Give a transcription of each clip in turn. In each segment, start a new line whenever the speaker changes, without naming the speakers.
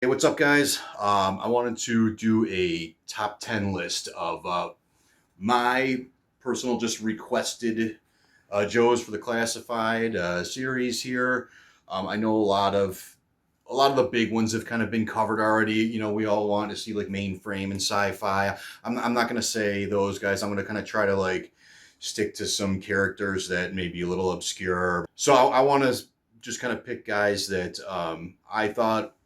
Hey, what's up, guys? I wanted to do a top 10 list of my personal, just requested Joes for the classified series here. I know a lot of the big ones have kind of been covered already. We all want to see like mainframe and sci-fi. I'm not going to say those guys. I'm going to kind of try to like stick to some characters that may be a little obscure. So I want to just kind of pick guys that I thought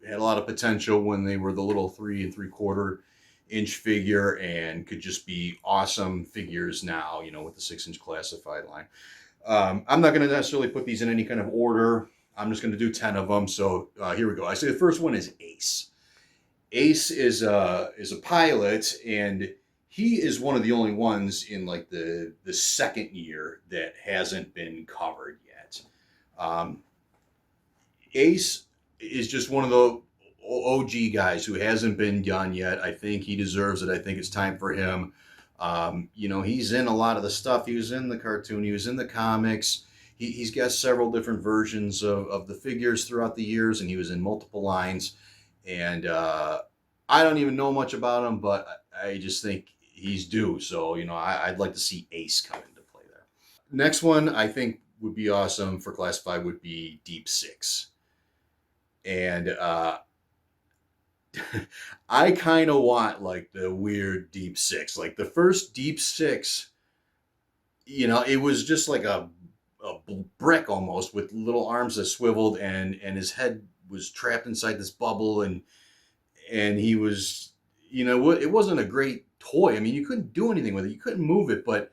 had a lot of potential when they were the little 3 and 3/4 inch figure and could just be awesome figures now, with the 6 inch classified line. I'm not going to necessarily put these in any kind of order. I'm just going to do 10 of them. So here we go. I say the first one is Ace. Ace is a pilot, and he is one of the only ones in like the second year that hasn't been covered yet. Um, Ace is just one of the OG guys who hasn't been done yet. I think he deserves it. I think it's time for him. He's in a lot of the stuff. He was in the cartoon. He was in the comics. He's got several different versions of the figures throughout the years, and he was in multiple lines. And I don't even know much about him, but I just think he's due. So, I'd like to see Ace come into play there. Next one I think would be awesome for Class 5 would be Deep Six. And I kind of want like the weird Deep Six. Like the first Deep Six, it was just like a brick almost with little arms that swiveled, and his head was trapped inside this bubble, and he was, it wasn't a great toy. I mean, you couldn't do anything with it. You couldn't move it, but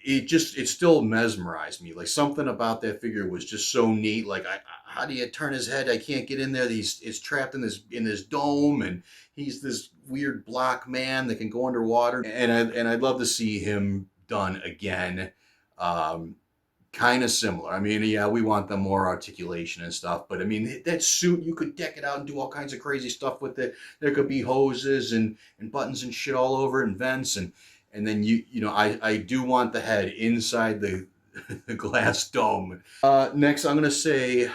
it still mesmerized me. Like something about that figure was just so neat. Like how do you turn his head? I can't get in there. He's trapped in this dome, and he's this weird block man that can go underwater. And I'd love to see him done again. Kind of similar. I mean, yeah, we want the more articulation and stuff, but I mean that suit, you could deck it out and do all kinds of crazy stuff with it. There could be hoses and buttons and shit all over, and vents, and then I do want the head inside the the glass dome. Next, I'm gonna say,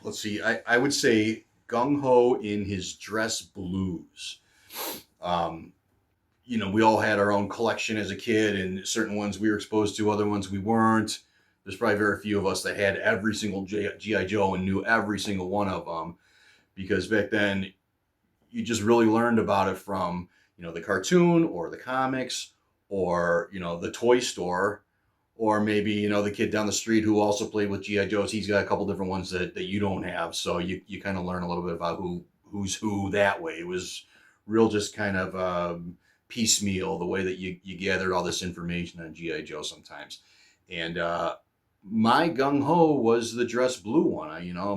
let's see, I would say Gung Ho in his dress blues. Um, we all had our own collection as a kid, and certain ones we were exposed to, other ones we weren't. There's probably very few of us that had every single GI Joe and knew every single one of them, because back then you just really learned about it from the cartoon or the comics, or the toy store, or maybe the kid down the street who also played with GI Joes. He's got a couple different ones that you don't have, so you kind of learn a little bit about who's who that way. It was real, just kind of piecemeal, the way that you gathered all this information on GI Joe sometimes. And my gung ho was the dress blue one.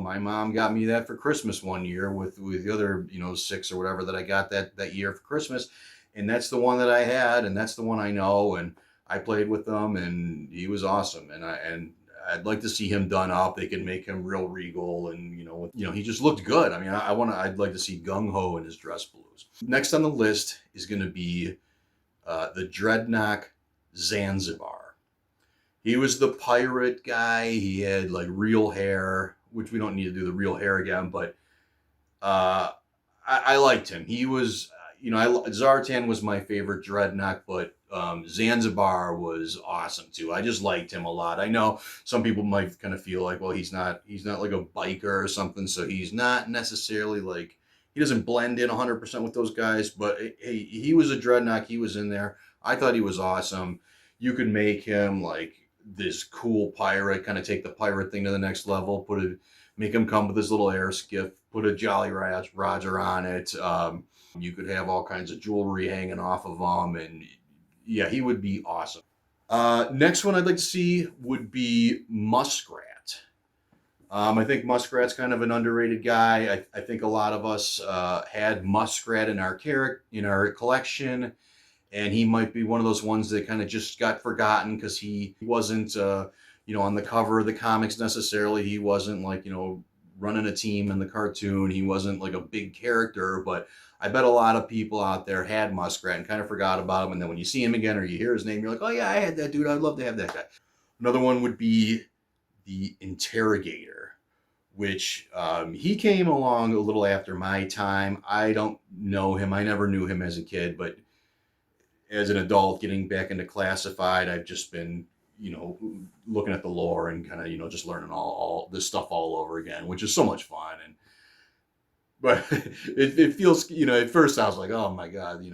My mom got me that for Christmas one year with the other, 6 or whatever that I got that year for Christmas. And that's the one that I had, and that's the one I know. And I played with them, and he was awesome. And I'd like to see him done up. They could make him real regal, and he just looked good. I mean, I'd like to see gung ho in his dress blues. Next on the list is going to be the Dreadnought Zanzibar. He was the pirate guy. He had like real hair, which we don't need to do the real hair again, but I liked him. He was, Zartan was my favorite Dreadnought, but Zanzibar was awesome too. I just liked him a lot. I know some people might kind of feel like, well, he's not like a biker or something, so he's not necessarily like, he doesn't blend in 100% with those guys, but hey, he was a Dreadnought. He was in there. I thought he was awesome. You could make him like this cool pirate, kind of take the pirate thing to the next level, make him come with his little air skiff, put a Jolly Roger on it. You could have all kinds of jewelry hanging off of him, and yeah, he would be awesome. Next one I'd like to see would be Muskrat. I think Muskrat's kind of an underrated guy. I think a lot of us had Muskrat in our collection, and he might be one of those ones that kind of just got forgotten because he wasn't, on the cover of the comics necessarily. He wasn't like, running a team in the cartoon. He wasn't like a big character, but I bet a lot of people out there had Muskrat and kind of forgot about him. And then when you see him again or you hear his name, you're like, oh yeah, I had that dude. I'd love to have that guy. Another one would be the Interrogator, which he came along a little after my time. I don't know him. I never knew him as a kid, but as an adult getting back into classified, I've just been, looking at the lore and kind of, just learning all this stuff all over again, which is so much fun. And but it feels, at first I was like, oh my God,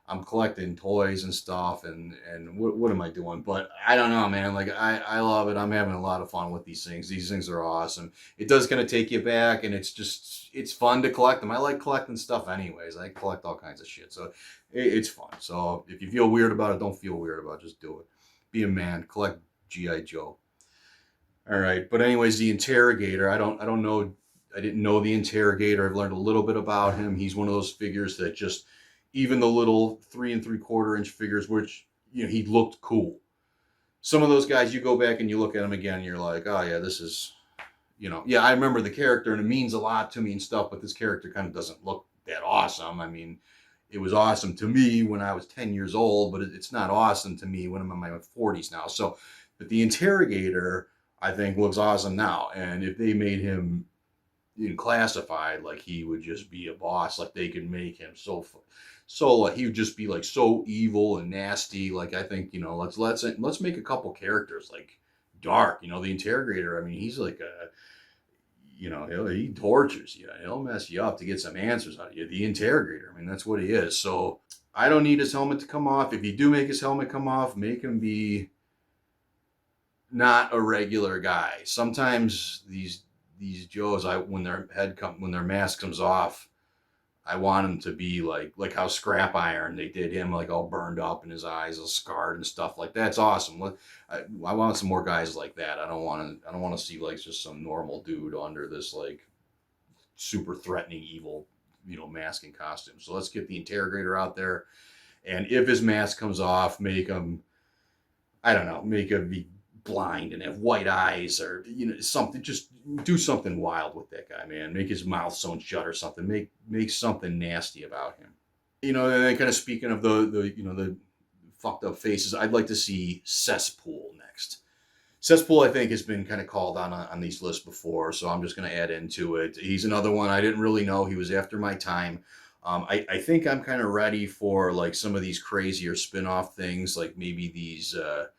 I'm collecting toys and stuff, and what am I doing? But I don't know, man. Like I love it. I'm having a lot of fun with these things. These things are awesome. It does kind of take you back, and it's fun to collect them. I like collecting stuff anyways. I collect all kinds of shit, so it's fun. So if you feel weird about it, don't feel weird about it. Just do it. Be a man. Collect GI Joe. All right. But anyways, the Interrogator. I don't know. I didn't know the Interrogator. I've learned a little bit about him. He's one of those figures that just, even the little 3 3/4 inch figures, which, he looked cool. Some of those guys, you go back and you look at them again, and you're like, oh yeah, this is, yeah, I remember the character and it means a lot to me and stuff, but this character kind of doesn't look that awesome. I mean, it was awesome to me when I was 10 years old, but it's not awesome to me when I'm in my 40s now. So, but the Interrogator, I think, looks awesome now. And if they made him classified, like, he would just be a boss. Like, they could make him so he would just be like so evil and nasty. Like, I think, let's make a couple characters like dark. The Interrogator, I mean, he's like a, he tortures you. He'll mess you up to get some answers out of you. The Interrogator, I mean, that's what he is. So I don't need his helmet to come off. If you do make his helmet come off, make him be not a regular guy. Sometimes these Joes, when their mask comes off, I want him to be like how Scrap Iron, they did him like all burned up and his eyes all scarred and stuff like that. That's awesome. I want some more guys like that. I don't want to see like just some normal dude under this like super threatening evil, mask and costume. So let's get the Interrogator out there, and if his mask comes off, make him be blind and have white eyes, or something. Just do something wild with that guy, man. Make his mouth sewn shut or something. Make something nasty about him. And then kind of speaking of the fucked up faces, I'd like to see Cesspool next. Cesspool, I think, has been kind of called on these lists before, so I'm just going to add into it. He's another one I didn't really know. He was after my time. I think I'm kind of ready for like some of these crazier spin-off things, like maybe these the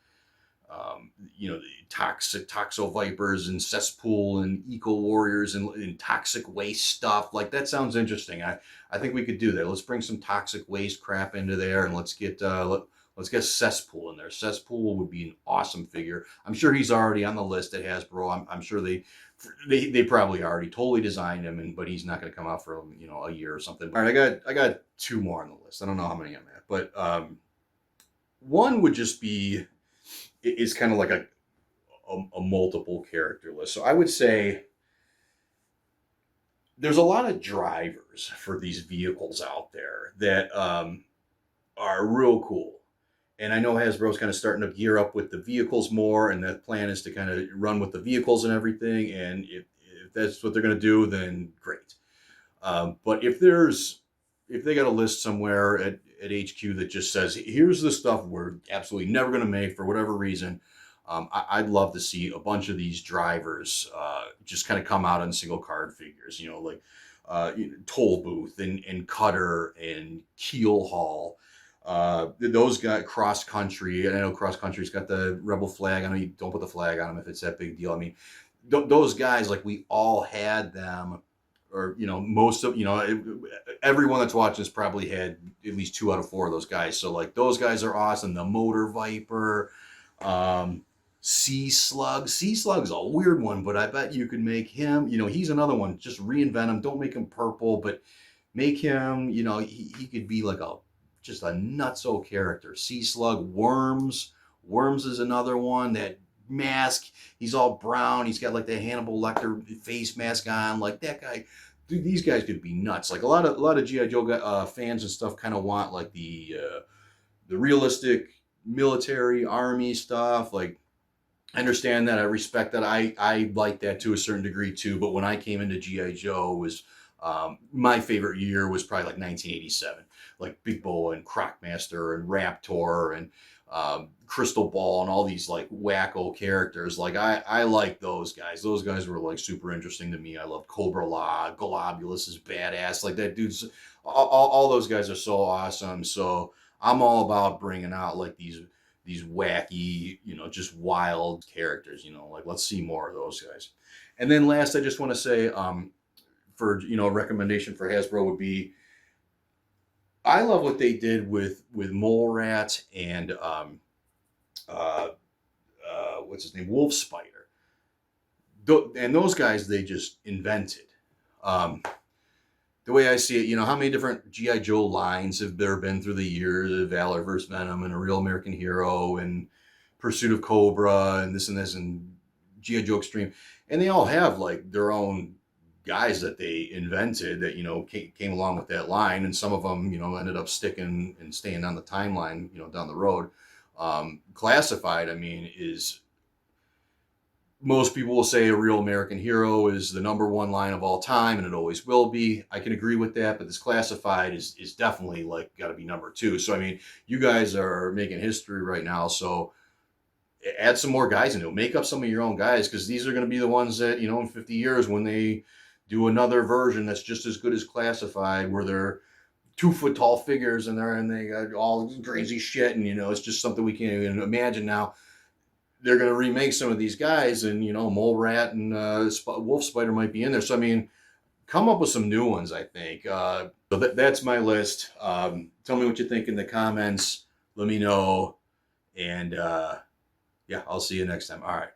Toxo Vipers and Cesspool and Eco Warriors and toxic waste stuff. Like, that sounds interesting. I think we could do that. Let's bring some toxic waste crap into there, and let's get Cesspool in there. Cesspool would be an awesome figure. I'm sure he's already on the list at Hasbro. I'm sure they probably already totally designed him, but he's not going to come out for a year or something. All right, I got 2 more on the list. I don't know how many I'm at, but one would just be, is kind of like a multiple character list. So I would say there's a lot of drivers for these vehicles out there that are real cool. And I know Hasbro's kind of starting to gear up with the vehicles more, and the plan is to kind of run with the vehicles and everything. And if that's what they're going to do, then great. But if they got a list somewhere at HQ that just says, here's the stuff we're absolutely never going to make for whatever reason, I'd love to see a bunch of these drivers just kind of come out on single card figures, like Toll Booth and Cutter and Keel Hall. Those guys, Cross Country, and I know Cross Country's got the Rebel flag. I know you don't put the flag on them if it's that big deal. I mean, those guys, like, we all had them, or most of everyone that's watching has probably had at least 2 out of 4 of those guys. So like, those guys are awesome. The Motor Viper, Sea Slug. Sea Slug's a weird one, but I bet you could make him. He's another one. Just reinvent him. Don't make him purple, but make him. He could be like just a nutso character. Sea Slug. Worms is another one. That mask, he's all brown, he's got like the Hannibal Lecter face mask on, like that guy. Dude, these guys could be nuts. Like, a lot of GI Joe fans and stuff kind of want like the realistic military army stuff. Like, I understand that, I respect that, I like that to a certain degree too. But when I came into GI Joe, was my favorite year was probably like 1987, like Big Boa and Crocmaster and Raptor and Crystal Ball and all these like wacko characters. Like I like those guys. Those guys were like super interesting to me. I love Cobra La. Globulus is badass. Like that dude's all those guys are so awesome. So I'm all about bringing out like these wacky, just wild characters. Like let's see more of those guys. And then last, I just want to say, for a recommendation for Hasbro would be, I love what they did with Mole Rat and uh, what's his name, Wolf Spider. And those guys they just invented. Um, the way I see it, how many different GI Joe lines have there been through the years? Valor vs. Venom and A Real American Hero and Pursuit of Cobra and this and GI Joe Extreme, and they all have like their own guys that they invented that came along with that line, and some of them ended up sticking and staying on the timeline down the road. Classified, I mean, is, most people will say A Real American Hero is the #1 line of all time, and it always will be. I can agree with that, but this Classified is definitely like got to be #2. So I mean, you guys are making history right now, so add some more guys into it. Make up some of your own guys, because these are going to be the ones that in 50 years when they do another version that's just as good as Classified, where they're 2 foot tall figures and they got all crazy shit, and it's just something we can't even imagine now. They're going to remake some of these guys, and Mole Rat and Wolf Spider might be in there. So I mean, come up with some new ones. I think so. That's my list. Tell me what you think in the comments. Let me know, and yeah, I'll see you next time. All right.